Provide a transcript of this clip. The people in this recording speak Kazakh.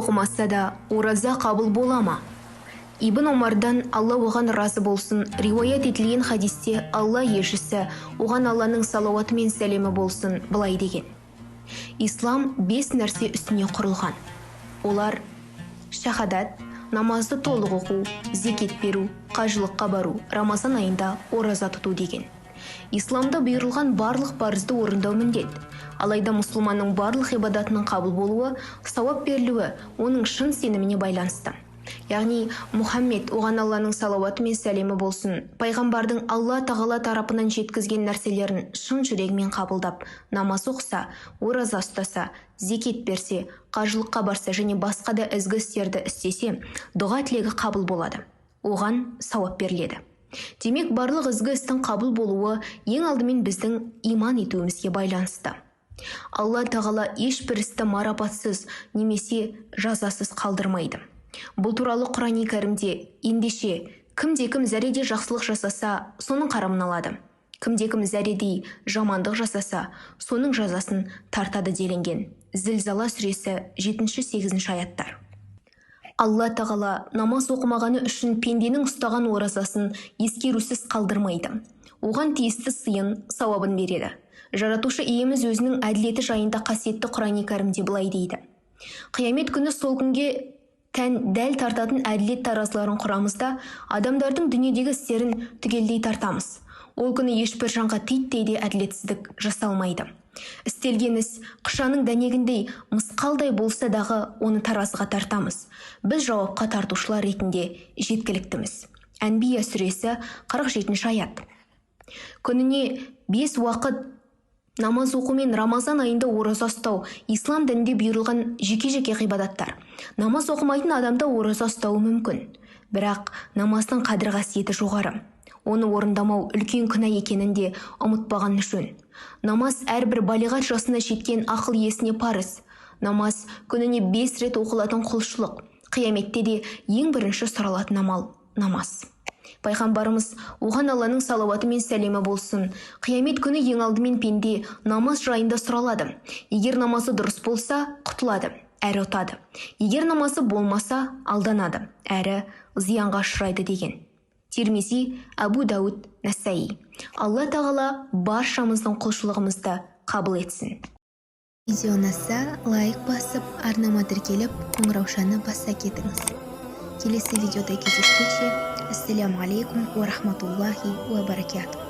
оқымаса да ораза қабыл бола ма? Ибн Омардан, Алла оған разы болсын, риуаят етілген хадисте Алла елшісі, оған Алланың салауаты мен сәлемі болсын, былай деген: Ислам 5 нәрсе үстіне құрылған. Олар шахадат, намазды толық оқу, зекет беру, қажылыққа бару, Рамазан айында ораза тұту деген. Исламда бұйырылған барлық парызды орындау міндет. Алайда мұсылманның барлық ибадатының қабыл болуы, сауап берілуі оның шын сеніміне байланысты. Яғни Мұхаммед, оған Алланың салауаты мен сәлемі болсын, пайғамбардың Алла тағала тарапынан жеткізген нәрселерін шын жүрегімен қабылдап, намаз оқыса, ораза ұстаса, зекет берсе, қажылыққа барса және басқа да ізгі істерді істесе, дұға тілегі қабыл болады. Оған сауап беріледі. Демек, барлық ізгі істің қабыл болуы ең алдымен біздің иман етуімізге байланысты. Алла тағала ешбір істі марапатсыз немесе жазасыз қалдырмайды. Бұл туралы Құран-ы Кәрімде: ендеше кімде-кім зәреде жақсылық жасаса, соның қарамын алады. Кімде-кім зәреде жамандық жасаса, соның жазасын тартады делінген. Зілзала сүресі 7-8 аяттар. Алла тағала намаз оқымағаны үшін пенденің ұстаған оразасын ескерусіз қалдырмайды. Оған тиісті сыйын, сауабын береді. Жаратушы иеміз өзінің әділеті жайында қасиетті Құран-ы Кәрімде былай дейді: қиямет күні сол күнге тән дәл тартатын әділет таразыларын құрамызда, адамдардың дүниедегі істерін түгелдей тартамыз. Ол күні ешбір жанға титтей де әділетсіздік жасалмайды. Істелген іс қышаның дәнегіндей, мысқалдай болса дағы оны таразыға тартамыз. Біз жауапқа тартушылар ретінде жеткіліктіміз. Әнбия сүресі 47 аят. Күніне 5 уақыт намаз оқу мен Рамазан айында ораза ұстау ислам дінінде бұйырылған жеке-жеке ғибадаттар. Намаз оқымайтын адамда ораза ұстауы мүмкін, бірақ намаздың қадір-қасиеті жоғары. Оны орындамау үлкен күнә екенін де ұмытпаған жөн. Намаз әрбір балиғат жасына жеткен ақыл иесіне парыз. Намаз күніне 5 рет оқылатын құлшылық. Қияметте де ең бірінші сұралатын амал намаз. Пайғамбарымыз, оған Алланың салауаты мен сәлемі болсын, қиямет күні ең алдымен пенде намаз жайында сұралады. Егер намазы дұрыс болса, құтылады, әрі ұтады. Егер намазы болмаса, алданады, әрі зиянға ұшырайды деген. Тирмизи, Абу Дауд, Насаи. Алла тағала баршамыздың құлшылығымызды қабыл етсін. Видео ұнаса, лайк басып, арнама тіркеліп, қоңыраушаны баса кетіңіз. Келесі видеода кездескенше, ассаляму алейкум ва рахматуллахи ва баракатух.